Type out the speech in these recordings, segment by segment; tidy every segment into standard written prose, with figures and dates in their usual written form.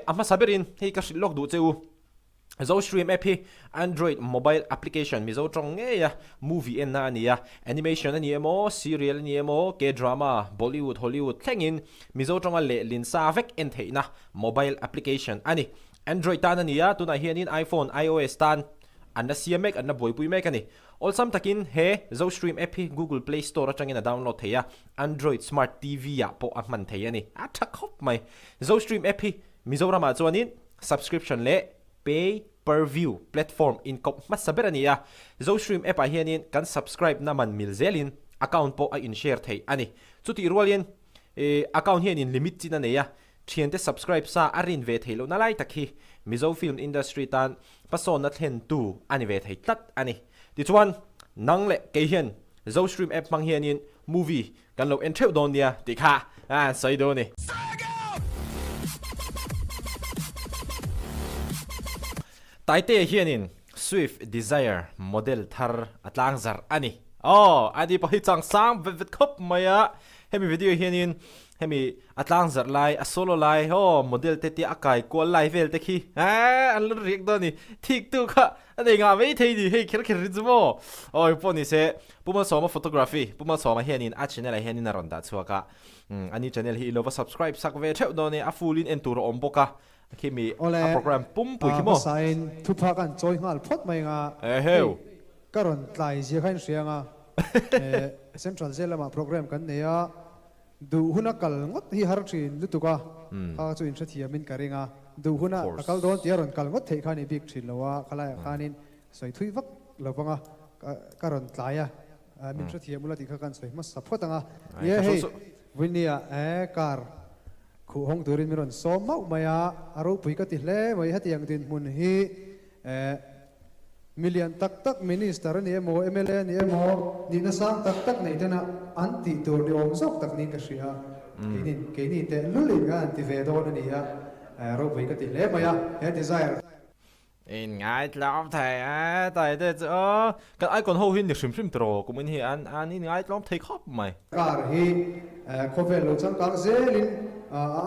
ama saberin hei ka shilok du cheu zo stream app hi Android mobile application mi zo tong nge ya movie en na ania animation ani emo serial ani emo k drama Bollywood Hollywood thlengin mi zo tonga le lin sa vek en theina mobile application ani Android tan ania tuna hianin iPhone iOS tan anna siamek anna boipui mek ani olsam takin he zo stream app hi Google Play Store atangin a download theya Android Smart TV ya po ahman theya ni athak khop mai zo stream app hi Mizorama chuanin subscription le pay per view platform in kop masaberania zo stream app a hianin kan subscribe naman milzelin account po a in share thei ani chuti rualien account hianin limit china neya thiente subscribe sa arin ve theilo na lai takhi mizo film industry tan pason na thlen tu ani ve thei tat ani ti chuan nang le ke hian zo stream app mang hianin movie kan lo entreu don nia ti kha sai do ni Taitea hianin Swift Desire model thar Tlangzarh ani adi pa hi chang sang vet khop maya hemi video hianin hemi Tlangzarh lai a solo lai model te ti akai ko lai vel te khi an lu riek do ni thik tu kha ane nga vei thei ni hei khir khir rizmo oi poni se puma soma photography puma soma hianin a channel hianin ronda chuaka ani channel hi lova subscribe sak ve theu do ni a full in entur omboka khi mi a program pum pui ki mo sign thu pha kan choi ngal phot mai nga heu karon tlai je khain rianga central zelama program kan neya du huna kal ngot hi har thin lutuka ka chu in thia min karinga du huna akal don tiaron kal ngot thei khani big thin lowa khala khanin soi thui vak lowanga karon tlaya min thia mulati kha kan soi mas saphotanga ye hei winia kar khu hong turin miron so mau maya aro pui ka ti hle mai hatiang tin mun hi million tak minister ni emo MLA ni emo ni na sang tak nei tena anti tur ni om sok tak ni ka sia ke ni te lulin ga anti ve do ni ya aro pui ka ti hle maya he desire in ngai tlom thai tai te kan ai kon ho hin ni sim tro kumin hi an ni ngai tlom thei khop mai kar hi khovel lo chang kang zelin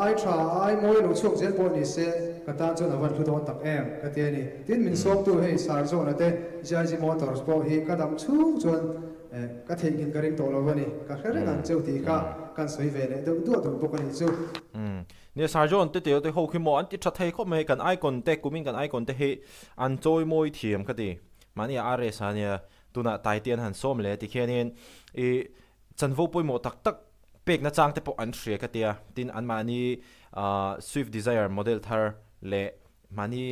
ai tra ai moi lo chok zel bo ni se kata chon awan thu don tak em ka te ni tin min sok tu hei sar zo na te jaji motors po hi ka dam chung chon ka thei kin ka ring to lo ni ka khere kan cheu ti ka kan soi ve le du bo ka ni chu ni sarjon te te ho khi mo an ti tha thei kho me kan icon te kumin kan icon te he an choi moi thiam ka ti mani are sa nia tuna taitian han som le ti khianin chanvo poi mo tak pek na chang te po an thria ka tia tin an mani Swift Desire model thar le mani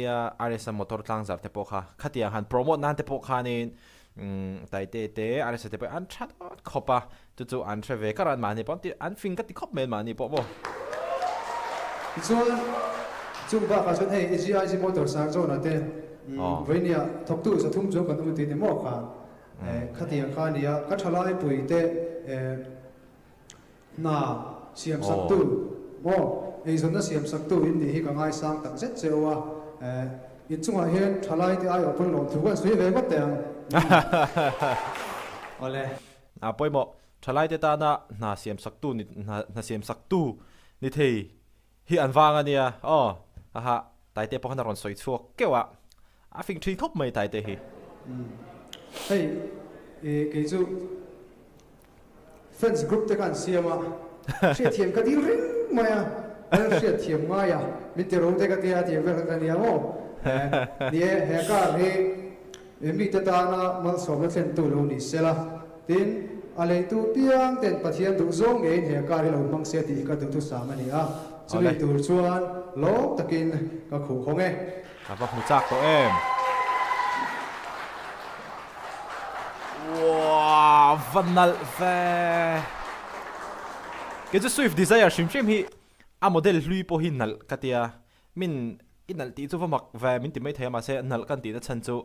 RS motor Tlangzarh te po kha khatia han promote nan te po khanin taite te RS te po an chat khopa chu an treve karan mani pon ti an fing ka ti khop men mani po bo chung ba ka chon hei AGI motor sang zo na te venia thok tu sa thum jo kan tu ti ne mo kha khatia khania ka thalai pui te na siam sak tu mo ei zona siam sak tu in ni hi ka ngai sang tak zet chewa in chunga hian thalai ti ai opon lo thu kan sui ve wat te ole a poimo thalai te ta na siam sak tu ni na siam sak tu ni thei hi an wang ania aha taite po hanaron soi chuak kewa a fing thri thop mai taite hi hei ke chu fans group te kan siama sia thiam ka di ring maya sia thiam maya mitero te ka tia thiam ver ka nia mo ni he ka he mi te ta na mal so na thlen tu lo ni sela tin ale tu piang ten pathian du zong nge he ka ri lo mang se ti ka tu sa ma ni a chuli tur chuan lok takin ka khu khonge apa mu chak to em wow vanal ve ke chu Swift Desire shim hi a model hlui po hin nal katia min inal ti chu vamak ve min ti mai thema se nal kan ti na chan chu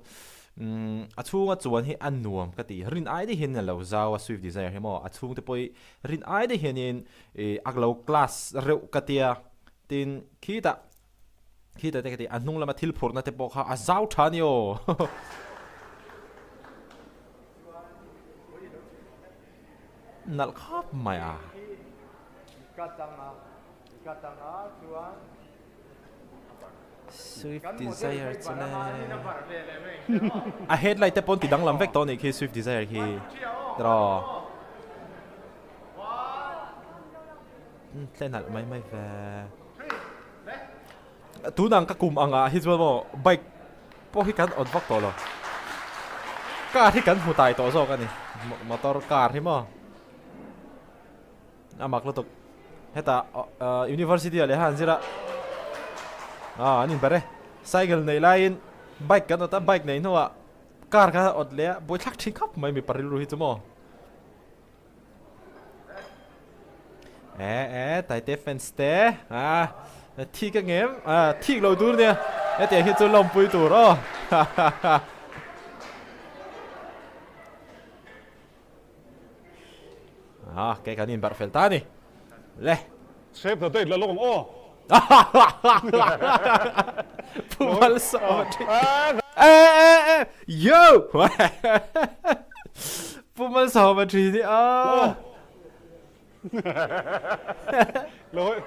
a chunga chuan hi an nuam ka ti rin ai de hin lo zawa Swift Desire hemo a chung te poi rin ai de hianin aglo class reu katia tin khita te ka ti anung lama thil phurna te po kha a zau thanio nal khap maya katanga chuan Swift Desire chale a headlight te pon ti dang lam vek to ni khi Swift Desire khi draw tenal mai ve tu nang ka kum anga hi zo mo bike po hi kan on vak to lo car hi kan hu tai to zo ka ni motor car hi mo amak lutuk heta university ale han zira anin bare cycle nei lain bike kan ta bike nei no car ka od le boi thak thik khap mai mi paril ru hi chumo Taitea fans te thi ka ngem thi lo dur ne te hi chu lom pui tur ro cái kanin bar fel tani le save the date la long o pumal so yo pumal so ma tri đi lỗi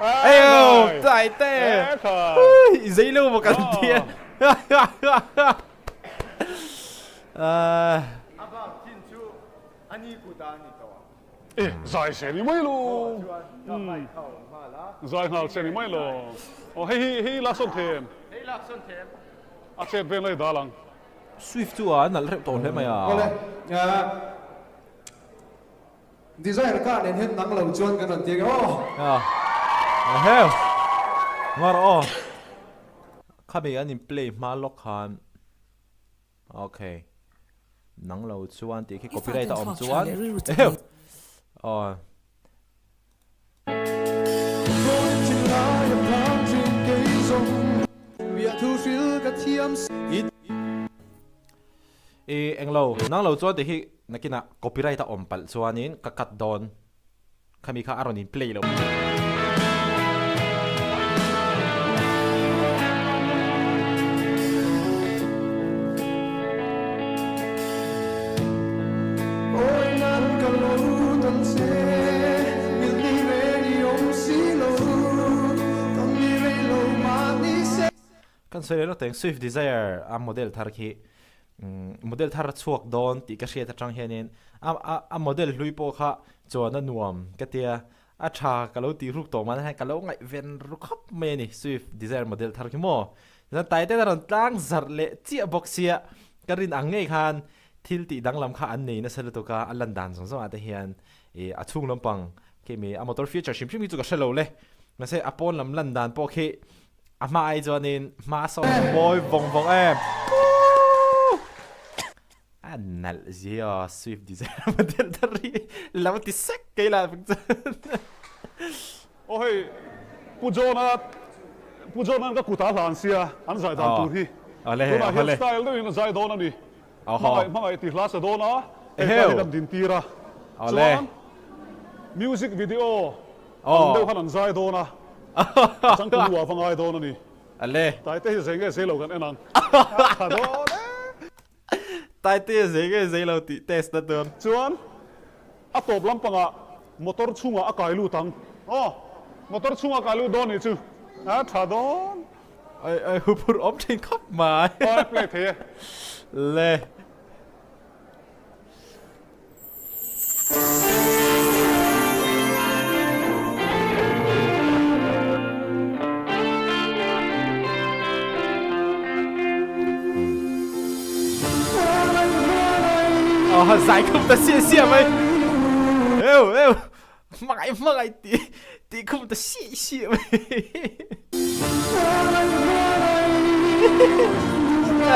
ayo Taitea giấy lâu một cái tiền dài xe đi mấy luôn dài ngào xe đi mấy luôn hey lắc xuân thêm xe bên này đa lăng Swift chu nal rep to le mai Desire ka nen hen nang lo chuan kan an ti ga hell ngor khabe an in play ma lok khan okay nang lo chuan ti khi copyright ta om chuan anh lâu nang lâu chuan ti khi nakina copyright ta om pal chuanin ka cut don khami kha aron in play lo kan sele lo teng Swift Desire a model thar khi model thar chuak don ti ka hriat atang hianin a model hlui po kha chuan a nuam ka tia a tha ka lo ti ruk to man ha ka lo ngai ven ru khap me ni Swift Desire model thar ki mo na Taitea ron Tlangzarh le chia boxia karin angei khan thil ti danglam kha an nei na sel to ka alan dan song song ata hian a chung lampang ke mi a motor feature shim chu ka shelo le na se apon lam lan dan po khi ama ai chuanin ma so boy vong em nal zia Swift Desire model tari law ti sek ke la hey pujona ka kuta lan sia an zai dan tur hi ale style do in zai don ani mai ti class do na dam din tira ale music video do khan zai do na chang ku wa phang ai do na ni ale Taitea zenge zelo kan enang Taitea zenge lo ti test na ton chuan a top lampanga motor chunga a kailu tang motor chunga kailu don ni chu tha don ai hupur om thin khap mai play the le giải không ta xia mày êu mãi tí không ta xia mày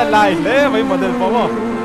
lại lẽ mấy model phóng không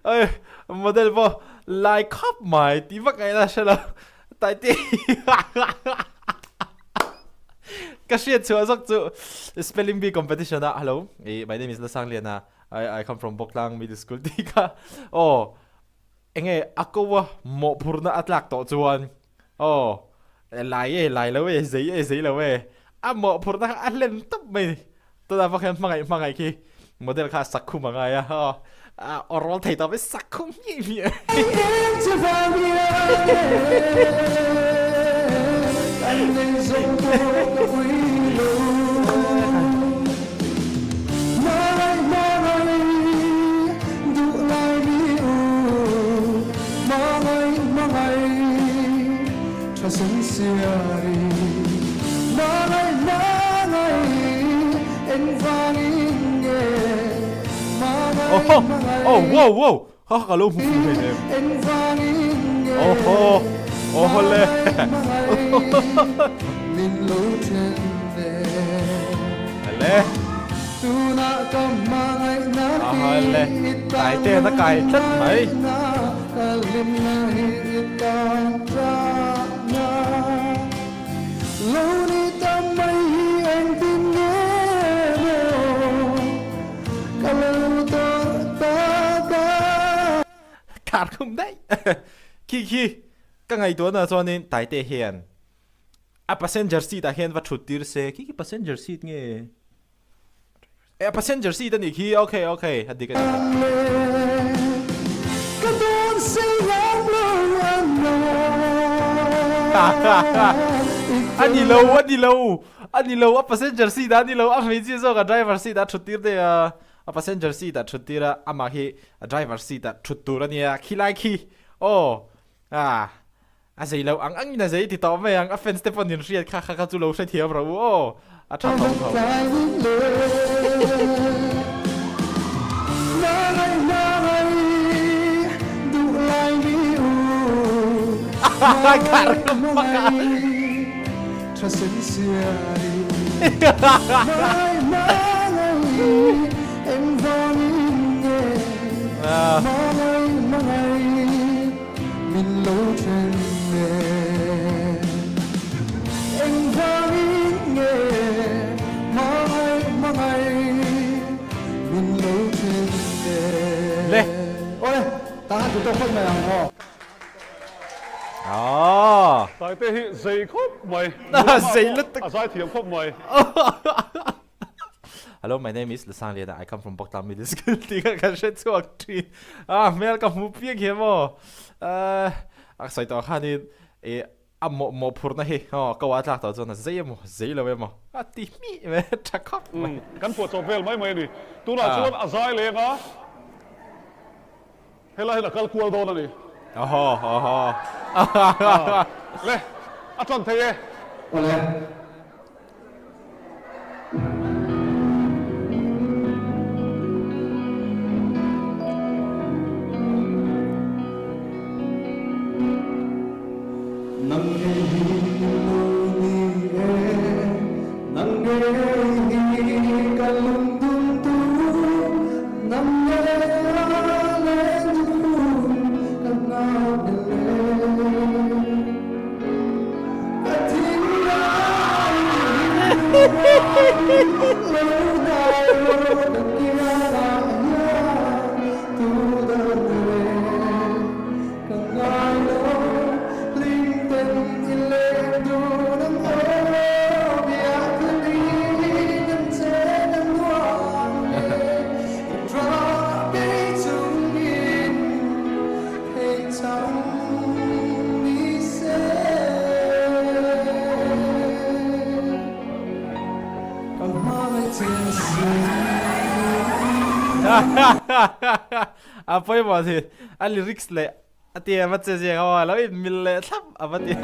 ơi model po lại khóc mày tí vắc ngay là sao tại tí cái chuyện chúa giấc chú spelling bee competition à hello my name is Lalsangliana I come from Boklang Middle School tí cả oh anh ấy ako mo purna atlak to chuan oh lại lâu ấy giấy lâu ấy mo purna atlen top mày tôi đã phát hiện mang ngày khi model khác sắc khung mang ngày oral thầy tao biết sắc khung gì vậy wow how lâu phục vụ này le le le Taitea nó cài chất mấy cắt không đấy khi cái ngày tuần nào cho nên Taitea hiền passenger seat à hiền và chụt tir xe khi passenger seat nghe passenger seat này khi ok hadi cái anh đi lâu passenger seat anh đi lâu anh phải chia sẻ cái driver seat đã chụt tir đây passenger seat đã chụt tir ama hi driver seat đã chụt tur anh ya khi lại khi giấy lâu anh như giấy thì tao mấy anh fan Stephen nhìn riết khá chú lâu sẽ thiệp rồi chào thầu Lê ôi ta hát tụi tôi không mày làm Taitea giấy khóc mày giấy lutuk giấy thiệp khóc mày hello my name is Lalsangliana I come from Boklang Middle School tí cái chuyện chuột tri mẹ cái mũ piếc hiểm sai tao khăn đi mo purna hi câu át lạc tao cho nó giấy lâu em tí mi mẹ chắc khóc căn phụ cho vel mấy đi tu là chuột giấy lên á hay là calcul đó này le chọn thế apa yang masih lyrics le ati amat saja kau lalu mil thap apa dia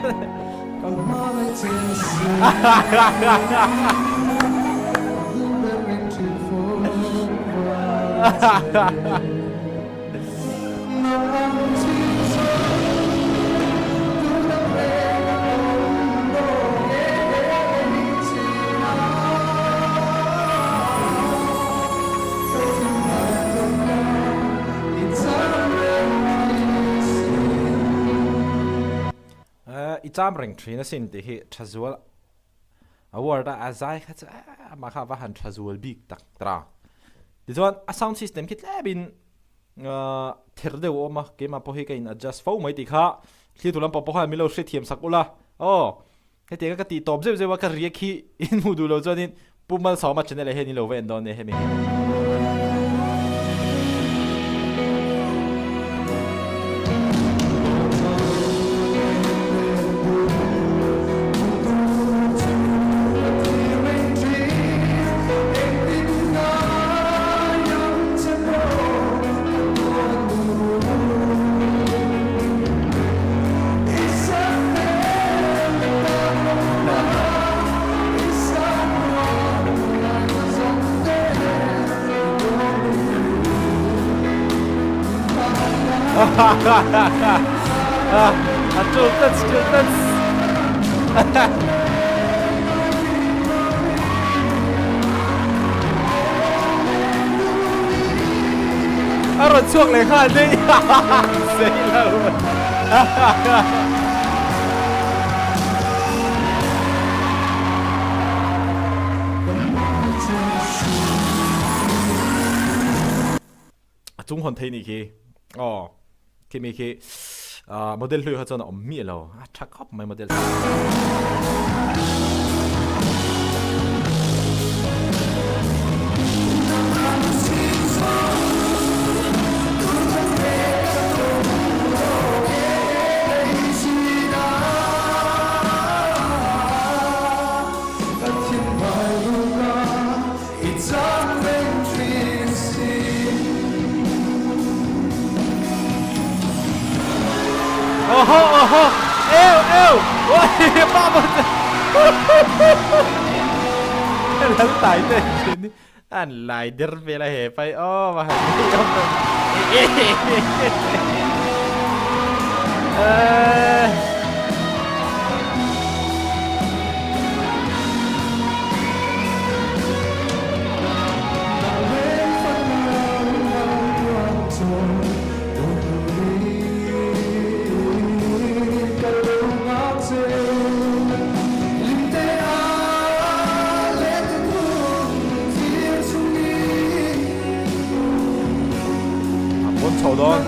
icham ring thrina sin ti hi thazul award azai kha ma kha wa han thazul big tak tra ti chuan a sound system kit labin thir de o ma ke ma po hi kain adjust fo mai ti kha thli tulam pa po ha milo hri thiam sakula he te ka ti top je wa ka riek hi in mu du lo chuanin pumal sawma channel he ni lo ven don ne he mi That's Aron chuak le kha nei sei lo chung hon thei ni ki khi mi khi model hlui ha chon om mi lo thak khop mai model Eo ôi ba một lần tải tên trên anh lại đưa về lại hệ phải mà Hold on.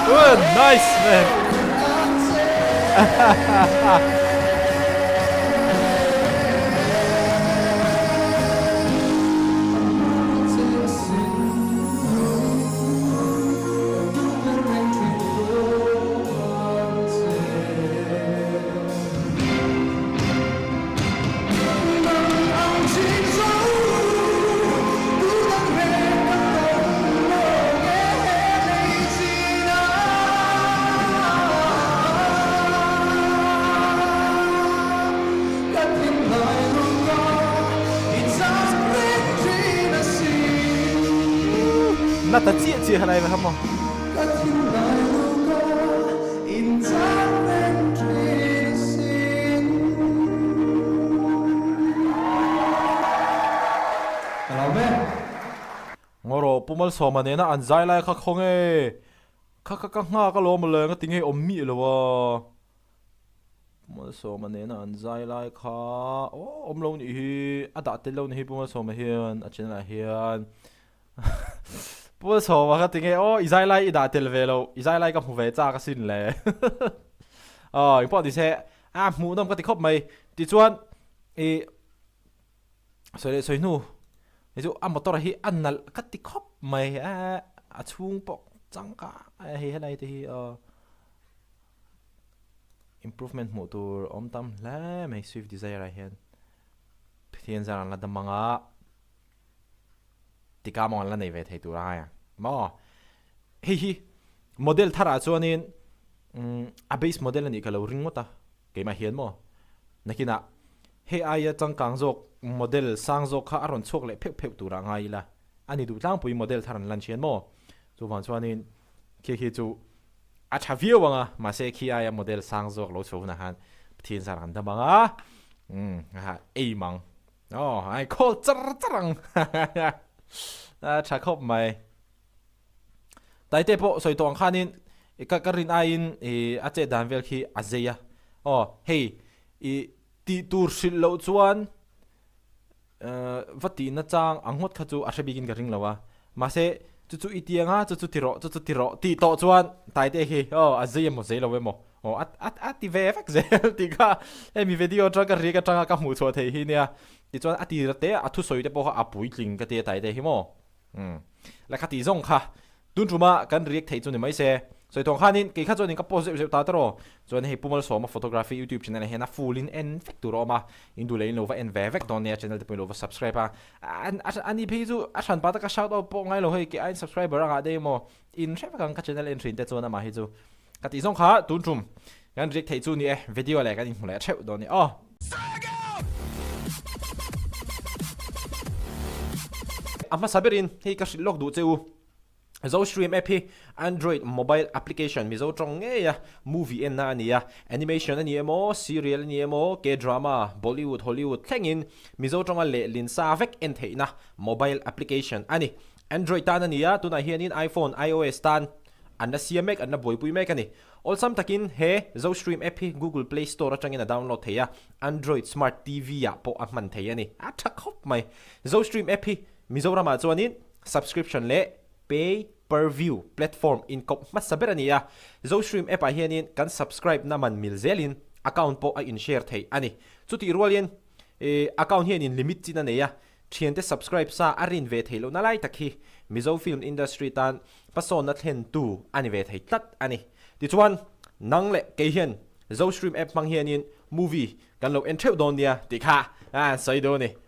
Good, nice man. Nó ta chia này mà không không? Ngoro pumal soma nè na anzai lai khắc không e khắc nga ka lo mà le nga ting he om mi lo wa pumal soma nè na anzai lai kha om lo ni hi ada te lo ni hi pumal soma hian a chen la hian pumal soma ka ting he izai lai ida tel ve lo izai lai ka mu ve cha ka sin le important se mu nom ka ti khop mai ti chuan soi nu ví motor hi annal cắt tì khop mày chung bọc trắng cả hay này thì improvement motor tam la mày Swift Desire hiền hiện ra là đâm manga tì cá mong là này về thầy tụi ai mà hi model thara cho nên base model này cái lâu ring mota cái mà hiền mà nakina he ai chẳng càng dọc model sang dọc khá aron chok le phep tu ra ngai la ani du tlang pui model tharan lan chen mo chu van chuanin khi chu a tha view wanga ma se khi ai model sang dok lo chu na han thin sa ran da banga ai mang ai call Tlangzarh cha khawp mai Taitea po soi tong khanin karin ain ache dan vel khi azeya hey ti tur sil lo chuan vati na chang anghot kha chu a begin ka ring lawa ma se chu itianga chu tiro ti to chuan Taitea khi azeya mo zelo we mo at ti ve fak zel ti ka mi video tra ka ri ka tanga ka mu chu the hi nia ti chuan ati rate a thu soi te po a pui tling ka te Taitea hi mo la khati zong kha tun ruma kan react thei chu ni mai se soi tong khanin ke kha chuan in ka post je ta taro chuan hei pumal so ma photography YouTube channel hena full in en factor ma indu lein lova en ve vek don ne channel te poi lova subscribe ani phe chu a than pa ta ka shout out po ngai lo hei ke ai subscriber anga de mo in share kan ka channel entry te chuan ma hi chu ka ti zong kha tun rum kan react thei chu ni video le kan in hula theu don ni ama saberin hei ka log du cheu zo stream app hi Android mobile application mi zo trong nge ya movie en na ania animation ani emo serial ani emo k drama Bollywood Hollywood thlengin mi zo trong a le lin sa vek en theina mobile application ani Android tan ania tuna hianin iPhone iOS tan anna siamek anna boipui mek ani olsam takin he zo stream app hi Google Play Store atangin a download theya Android Smart TV ya po a man theya ni a thak hop mai zo stream app hi Mizorama chuanin subscription le pay per view platform in kop masaberania zo stream app a hianin kan subscribe na man milzelin account po a in share thei ani chuti rualien account hianin limit china neya thiente subscribe sa arin ve theilo na lai takhi mizo film industry tan pason na thlen tu ani ve thei tat ani ti chuan nang le ke hian zo stream app mang hianin movie kan lo entreu don nia ti kha sai do ni